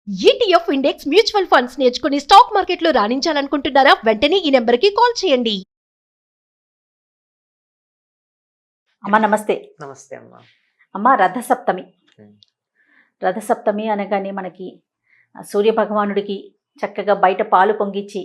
ETF index mutual funds నేర్చుకుని stock మార్కెట్లో రాణించాలనుకుంటున్నారా? వెంటనే ఈ నెంబర్కి కాల్ చేయండి. అమ్మ నమస్తే. నమస్తే అమ్మ. అమ్మ రథసప్తమి. రథసప్తమి అనగానే మనకి సూర్య భగవానుడికి చక్కగా బయట పాలు పొంగిచ్చి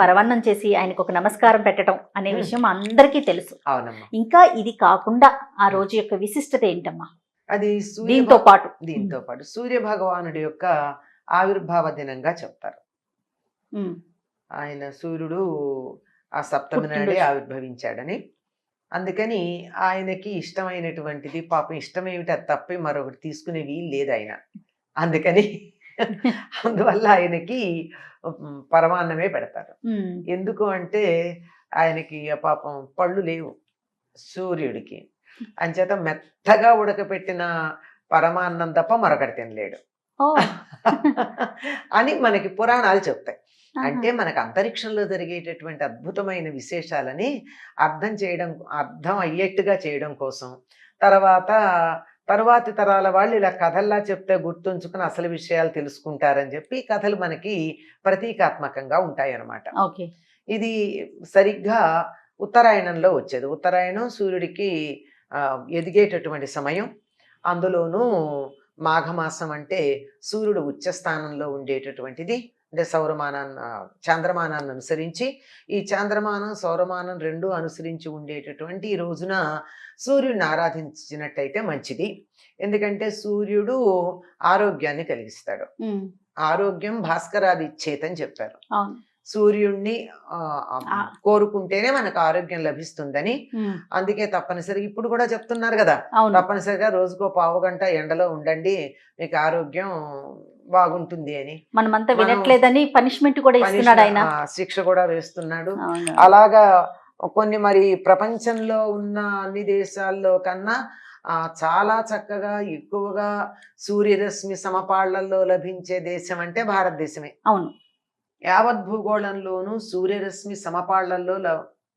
పరవన్నం చేసి ఆయనకు ఒక నమస్కారం పెట్టడం అనే విషయం అందరికీ తెలుసు. అవునమ్మా. ఇంకా ఇది కాకుండా ఆ రోజు యొక్క విశిష్టత ఏంటమ్మా? అది దీంతో పాటు సూర్య భగవానుడి యొక్క ఆవిర్భావ దినంగా చెప్తారు. ఆయన సూర్యుడు ఆ సప్తమి నాడే ఆవిర్భవించాడని, అందుకని ఆయనకి ఇష్టమైనటువంటిది, పాపం ఇష్టమేమిటి అది తప్పి మరొకటి తీసుకునే వీలు లేదు ఆయన, అందుకని అందువల్ల ఆయనకి పరమాన్నమే పెడతారు. ఎందుకు అంటే ఆయనకి పాపం పళ్ళు లేవు సూర్యుడికి, అంచేత మెత్తగా ఉడకపెట్టిన పరమాన్నం తప్ప మరొకటి తినలేడు అని మనకి పురాణాలు చెప్తాయి. అంటే మనకు అంతరిక్షంలో జరిగేటటువంటి అద్భుతమైన విశేషాలని అర్థం అయ్యేట్టుగా చేయడం కోసం, తర్వాతి తరాల వాళ్ళు ఇలా కథల్లా చెప్తే గుర్తుంచుకుని అసలు విషయాలు తెలుసుకుంటారని చెప్పి కథలు మనకి ప్రతీకాత్మకంగా ఉంటాయి అన్నమాట. ఇది సరిగ్గా ఉత్తరాయణంలో వచ్చేది. ఉత్తరాయణం సూర్యుడికి ఎదిగేటటువంటి సమయం, అందులోనూ మాఘమాసం అంటే సూర్యుడు ఉచ్చస్థానంలో ఉండేటటువంటిది. అంటే చాంద్రమానాన్ని అనుసరించి, ఈ చాంద్రమానం సౌరమానం రెండూ అనుసరించి ఉండేటటువంటి ఈ రోజున సూర్యుడిని ఆరాధించినట్టయితే మంచిది. ఎందుకంటే సూర్యుడు ఆరోగ్యాన్ని కలిగిస్తాడు. ఆరోగ్యం భాస్కరాది ఇచ్చేతని చెప్పారు. సూర్యుడిని కోరుకుంటేనే మనకు ఆరోగ్యం లభిస్తుందని, అందుకే తప్పనిసరిగా ఇప్పుడు కూడా చెప్తున్నారు కదా, తప్పనిసరిగా రోజుకో పావు గంట ఎండలో ఉండండి మీకు ఆరోగ్యం బాగుంటుంది అని. మనమంతా వినట్లేదని పనిష్మెంట్ కూడా ఇస్తున్నాడు ఆయన, శిక్ష కూడా వేస్తున్నాడు. అలాగా కొన్ని మరి ప్రపంచంలో ఉన్న అన్ని దేశాల్లో కన్నా చాలా చక్కగా ఎక్కువగా సూర్యరశ్మి సమపాళ్లలో లభించే దేశం అంటే భారతదేశమే. అవును, యావత్ భూగోళంలోనూ సూర్యరశ్మి సమపాళ్లలో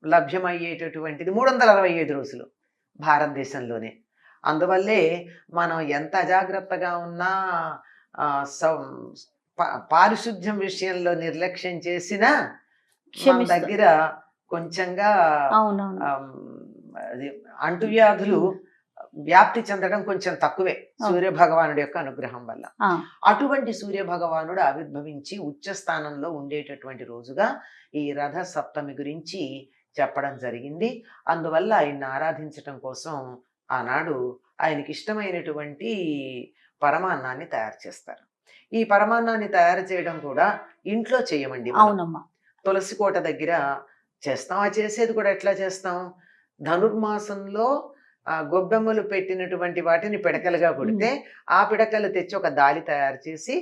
లభ్యమయ్యేటటువంటిది 365 రోజులు భారతదేశంలోనే. అందువల్లే మనం ఎంత అజాగ్రత్తగా ఉన్నా, పారిశుద్ధ్యం విషయంలో నిర్లక్ష్యం చేసినా మన దగ్గర కొంచెంగా అంటువ్యాధులు వ్యాప్తి చెందడం కొంచెం తక్కువే సూర్య భగవానుడి యొక్క అనుగ్రహం వల్ల. అటువంటి సూర్య భగవానుడు ఆవిర్భవించి ఉచ్చ స్థానంలో ఉండేటటువంటి రోజుగా ఈ రథ సప్తమి గురించి చెప్పడం జరిగింది. అందువల్ల ఆయన్ని ఆరాధించటం కోసం ఆనాడు ఆయనకి ఇష్టమైనటువంటి పరమాన్నాన్ని తయారు చేస్తారు. ఈ పరమాన్నాన్ని తయారు చేయడం కూడా ఇంట్లో చేయమండి. తులసి కోట దగ్గర చేస్తాం. ఆ చేసేది కూడా ఎట్లా చేస్తాం, ధనుర్మాసంలో గొబ్బెమ్మలు పెట్టినటువంటి వాటిని పిడకలుగా కొడితే ఆ పిడకలు తెచ్చి ఒక దాలి తయారు చేసి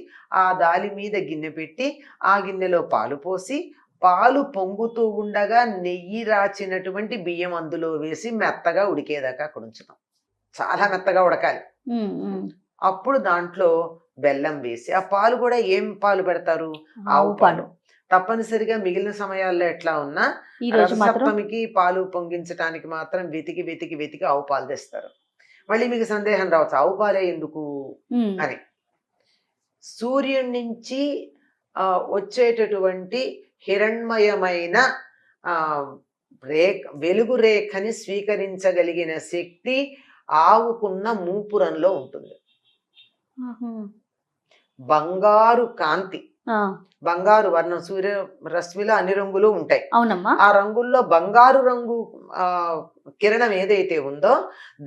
ఆ దాలి మీద గిన్నె పెట్టి ఆ గిన్నెలో పాలు పోసి, పాలు పొంగుతూ ఉండగా నెయ్యి రాచినటువంటి బియ్యం అందులో వేసి మెత్తగా ఉడికేదాకా అక్కడ ఉంచుతాం. చాలా మెత్తగా ఉడకాలి. అప్పుడు దాంట్లో బెల్లం వేసి, ఆ పాలు కూడా ఏం పాలు పెడతారు, ఆవు పాలు. తప్పనిసరిగా మిగిలిన సమయాల్లో ఎట్లా ఉన్నా సప్తమికి పాలు పొంగించడానికి మాత్రం వెతికి ఆవు పాలు తెస్తారు. మళ్ళీ మీకు సందేహం రావచ్చు, ఆవు పాలే ఎందుకు అని. సూర్యుడి నుంచి వచ్చేటటువంటి హిరణ్మయమైన వెలుగు రేఖని స్వీకరించగలిగిన శక్తి ఆవుకున్న మూపురంలో ఉంటుంది. బంగారు కాంతి, బంగారు వర్ణం, సూర్య రశ్మిలో అన్ని రంగులు ఉంటాయి. ఆ రంగుల్లో బంగారు రంగు కిరణం ఏదైతే ఉందో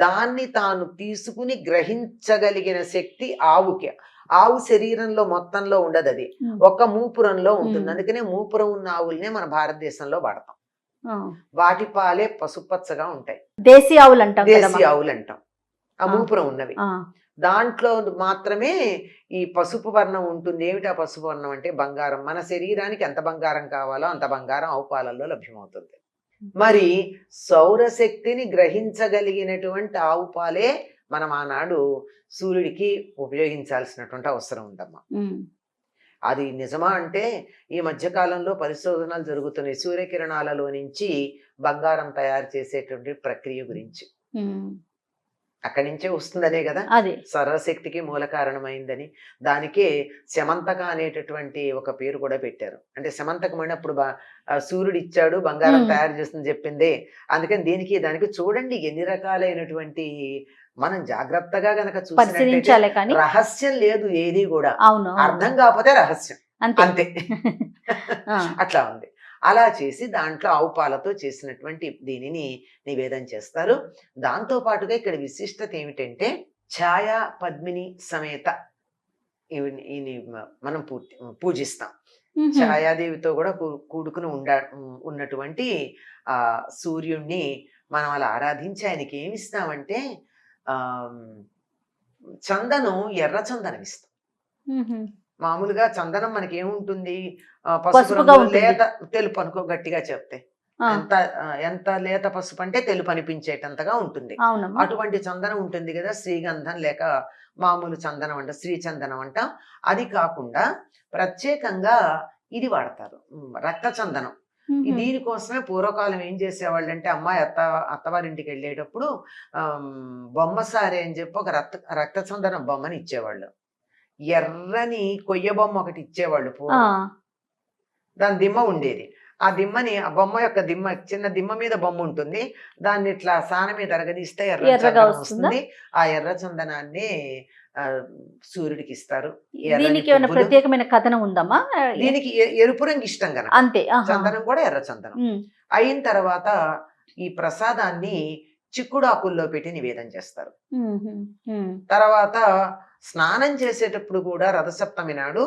దాన్ని తాను తీసుకుని గ్రహించగలిగిన శక్తి ఆవుకి. ఆవు శరీరంలో మొత్తంలో ఉండదు, అది ఒక మూపురంలో ఉంటుంది. అందుకనే మూపురం ఉన్న ఆవుల్నే మన భారతదేశంలో వాడతాం. వాటి పాలే పసుపచ్చగా ఉంటాయి, దేశీ ఆవులు అంటాం. ఆ మూపురం ఉన్నవి దాంట్లో మాత్రమే ఈ పసుపు వర్ణం ఉంటుంది. ఏమిటి ఆ పసుపు వర్ణం అంటే బంగారం. మన శరీరానికి ఎంత బంగారం కావాలో అంత బంగారం ఆవు పాలల్లో లభ్యమవుతుంది. మరి సౌరశక్తిని గ్రహించగలిగినటువంటి ఆవు పాలే మనం ఆనాడు సూర్యుడికి ఉపయోగించాల్సినటువంటి అవసరం ఉందమ్మా. అది నిజమా అంటే ఈ మధ్యకాలంలో పరిశోధనలు జరుగుతున్నాయి సూర్యకిరణాలలో నుంచి బంగారం తయారు చేసేటువంటి ప్రక్రియ గురించి. అక్కడి నుంచే వస్తుందనే కదా అదే సర్వశక్తికి మూల కారణమైందని. దానికే శమంతక అనేటటువంటి ఒక పేరు కూడా పెట్టారు. అంటే శమంతకం అంటే అప్పుడు సూర్యుడు ఇచ్చాడు బంగారం తయారు చేస్తుంది చెప్పిందే. అందుకని దీనికి దానికి చూడండి ఎన్ని రకాలైనటువంటి, మనం జాగ్రత్తగా గనక చూసినట్టయితే పరిశీలించాలి కానీ రహస్యం లేదు ఏది కూడా. అవును అర్థం కాకపోతే రహస్యం అంతే అంతే. అట్లా ఉంది. అలా చేసి దాంట్లో ఆవు పాలతో చేసినటువంటి దీనిని నివేదన చేస్తారు. దాంతో పాటుగా ఇక్కడ విశిష్టత ఏమిటంటే ఛాయా పద్మిని సమేత ఈయన్ని మనం పూజిస్తాం. ఛాయాదేవితో కూడా కూడుకుని ఉన్నటువంటి ఆ సూర్యుణ్ణి మనం అలా ఆరాధించి ఆయనకి ఏమి ఇస్తామంటే చందనం, ఎర్ర చందనం ఇస్తాం. మామూలుగా చందనం మనకి ఏముంటుంది, పసుపు రంగు, లేత తెలుపు అనుకో గట్టిగా చెప్తే. ఎంత లేత పసుపు అంటే తెలుపు అనిపించేటంతగా ఉంటుంది. అటువంటి చందనం ఉంటుంది కదా, శ్రీగంధం లేక మామూలు చందనం అంట, శ్రీ చందనం అంట. అది కాకుండా ప్రత్యేకంగా ఇది వాడతారు, రక్త చందనం. దీనికోసమే పూర్వకాలం ఏం చేసేవాళ్ళు అంటే, అమ్మాయి అత్తవారింటికి వెళ్ళేటప్పుడు బొమ్మసారి అని చెప్పి ఒక రక్త చందనం బొమ్మని ఇచ్చేవాళ్ళు. ఎర్రని కొయ్య బొమ్మ ఒకటి ఇచ్చేవాళ్ళు పూర్వం. దాని దిమ్మ ఉండేది. ఆ దిమ్మని, ఆ బొమ్మ యొక్క దిమ్మ, చిన్న దిమ్మ మీద బొమ్మ ఉంటుంది, దాన్ని ఇట్లా సాన మీద అరగదీస్తే ఎర్ర చందనం వస్తుంది. ఆ ఎర్ర చందనాన్ని సూర్యుడికి ఇస్తారు. దీనికి ఏమైనా ప్రత్యేకమైన కథనం ఉందమ్మా? దీనికి ఎరుపు రంగు ఇష్టం కదా, అంతే. చందనం కూడా ఎర్ర చందనం. అయిన తర్వాత ఈ ప్రసాదాన్ని చిక్కుడాకుల్లో పెట్టి నివేదన చేస్తారు. తర్వాత స్నానం చేసేటప్పుడు కూడా రథసప్తమి నాడు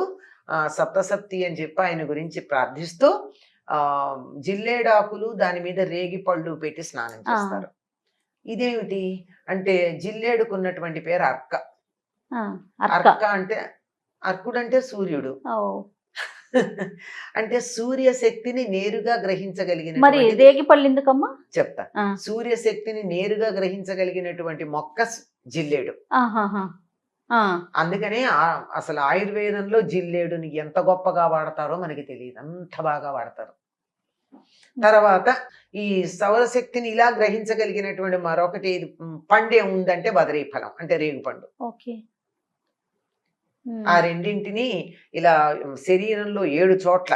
సప్తసప్తి అని చెప్పి ఆయన గురించి ప్రార్థిస్తూ జిల్లేడాకులు, దాని మీద రేగి పళ్ళు పెట్టి స్నానం చేస్తారు. ఇదేమిటి అంటే, జిల్లేడుకున్నటువంటి పేరు అర్క. అర్క అంటే, అర్కుడు అంటే సూర్యుడు. అంటే సూర్య శక్తిని నేరుగా గ్రహించగలిగిన, మరి రేగి పళ్ళు ఎందుకమ్మా చెప్తా. సూర్య శక్తిని నేరుగా గ్రహించగలిగినటువంటి మొక్క జిల్లేడు. అందుకనే అసలు ఆయుర్వేదంలో జిల్లేడుని ఎంత గొప్పగా వాడతారో మనకి తెలియదు, అంత బాగా వాడతారు. తర్వాత ఈ సౌరశక్తిని ఇలా గ్రహించగలిగినటువంటి మరొకటి పండే ఉందంటే బదరీ ఫలం, అంటే రేగు పండు. ఆ రెండింటిని ఇలా శరీరంలో 7 చోట్ల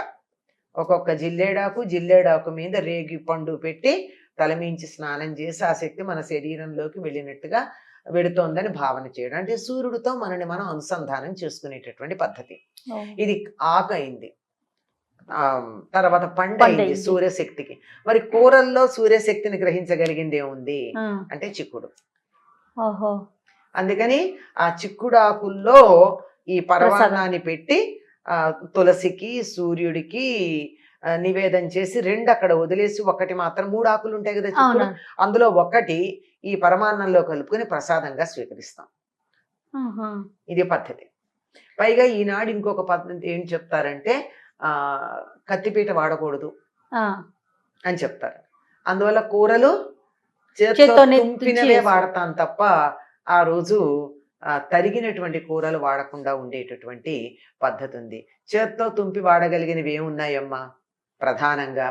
ఒక్కొక్క జిల్లేడాకు మీద రేగి పండు పెట్టి తలమించి స్నానం చేసి ఆ శక్తి మన శరీరంలోకి వెళ్ళినట్టుగా వెడుతోందని భావన చేయడం. అంటే సూర్యుడితో మనని మనం అనుసంధానం చేసుకునేటటువంటి పద్ధతి. ఇది ఆకు అయింది. తర్వాత పండు అయింది సూర్యశక్తికి. మరి కూరల్లో సూర్యశక్తిని గ్రహించగలిగింది ఏముంది అంటే చిక్కుడు. అందుకని ఆ చిక్కుడు ఆకుల్లో ఈ పరమాన్నాన్ని పెట్టి తులసికి, సూర్యుడికి నివేదన చేసి 2 అక్కడ వదిలేసి ఒకటి మాత్రం, 3 ఆకులు ఉంటాయి కదా చిక్కుడు, అందులో ఒకటి ఈ పరమాన్నంలో కలుపుకొని ప్రసాదంగా స్వీకరిస్తాం. ఇది పద్ధతి. పైగా ఈనాడు ఇంకొక పద్ధతి ఏం చెప్తారంటే, కత్తిపీట వాడకూడదు అని చెప్తారు. అందువల్ల కూరలు చేత్తో తుంపినవే వాడతాం తప్ప ఆ రోజు తరిగినటువంటి కూరలు వాడకుండా ఉండేటటువంటి పద్ధతి ఉంది. చేత్తో తుంపి వాడగలిగినవి ఏమున్నాయమ్మా? ప్రధానంగా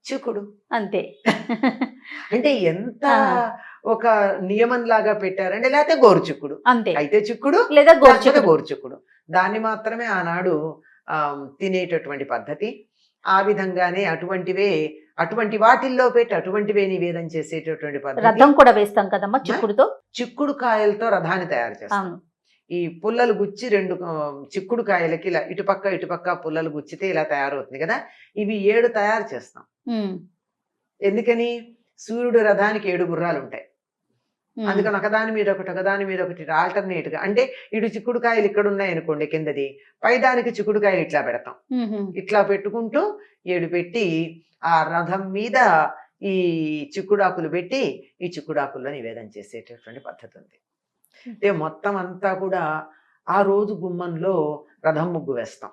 చిక్కుడు. అంతే. అంటే ఎంత ఒక నియమం లాగా పెట్టారంటే, లేకపోతే గోరుచిక్కుడు, అంతే. అయితే చిక్కుడు లేదా గోరుచిక్కుడు, దాన్ని మాత్రమే ఆనాడు తినేటటువంటి పద్ధతి. ఆ విధంగానే అటువంటి వాటిల్లో పెట్టి అటువంటివే నివేదన చేసేటటువంటి పద్ధతి. రథం కూడా వేస్తాం కదమ్మా చిక్కుడుతో. చిక్కుడు కాయలతో రథాన్ని తయారు చేస్తాం. ఈ పుల్లలు గుచ్చి 2 చిక్కుడు కాయలకి ఇలా ఇటుపక్క పుల్లలు గుచ్చితే ఇలా తయారవుతుంది కదా. ఇవి 7 తయారు చేస్తాం. ఎందుకని? సూర్యుడు రథానికి 7 గుర్రాలు ఉంటాయి. అందుకని ఒకదాని మీద ఒకటి ఆల్టర్నేట్ గా, అంటే ఇటు చిక్కుడుకాయలు ఇక్కడ ఉన్నాయి అనుకోండి కిందది, పైదానికి చిక్కుడుకాయలు ఇట్లా పెడతాం. ఇట్లా పెట్టుకుంటూ 7 పెట్టి ఆ రథం మీద ఈ చిక్కుడాకులు పెట్టి ఈ చిక్కుడాకుల్లో నివేదన చేసేటటువంటి పద్ధతి ఉంది. అంటే మొత్తం అంతా కూడా ఆ రోజు గుమ్మంలో రథం ముగ్గు వేస్తాం.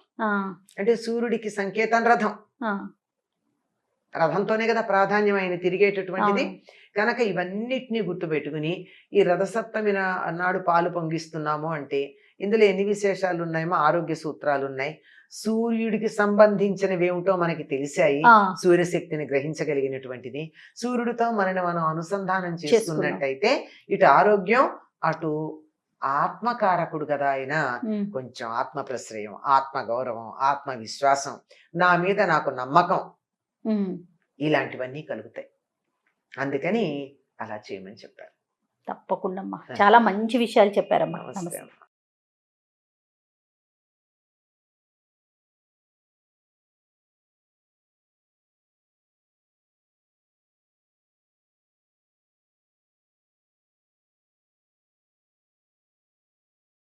అంటే సూర్యుడికి సంకేతం రథం. రథంతోనే కదా ప్రాధాన్యం ఆయన తిరిగేటటువంటిది. కనుక ఇవన్నిటినీ గుర్తుపెట్టుకుని ఈ రథసప్తమి నాడు పాలు పొంగిస్తున్నాము అంటే ఇందులో ఎన్ని విశేషాలు ఉన్నాయేమో ఆరోగ్య సూత్రాలు ఉన్నాయి, సూర్యుడికి సంబంధించినవి ఏమిటో మనకి తెలిసాయి, ఆ, సూర్యశక్తిని గ్రహించగలిగినటువంటిది, సూర్యుడితో మనని మనం అనుసంధానం చేసుకున్నాం. చేసుకున్నట్టయితే ఇటు ఆరోగ్యం అటు ఆత్మకారకుడు కదా ఆయన, ఉమ్, కొంచెం ఆత్మ ప్రశ్రయం, ఆత్మ గౌరవం, ఆత్మవిశ్వాసం, నా మీద నాకు నమ్మకం, ఉమ్. ఇలాంటివన్నీ కలుగుతాయి. అందుకని అలా చేయమని చెప్పారు. తప్పకుండా అమ్మా, చాలా మంచి విషయాలు చెప్పారమ్మా. నమస్తే నమస్తే. అమ్మా.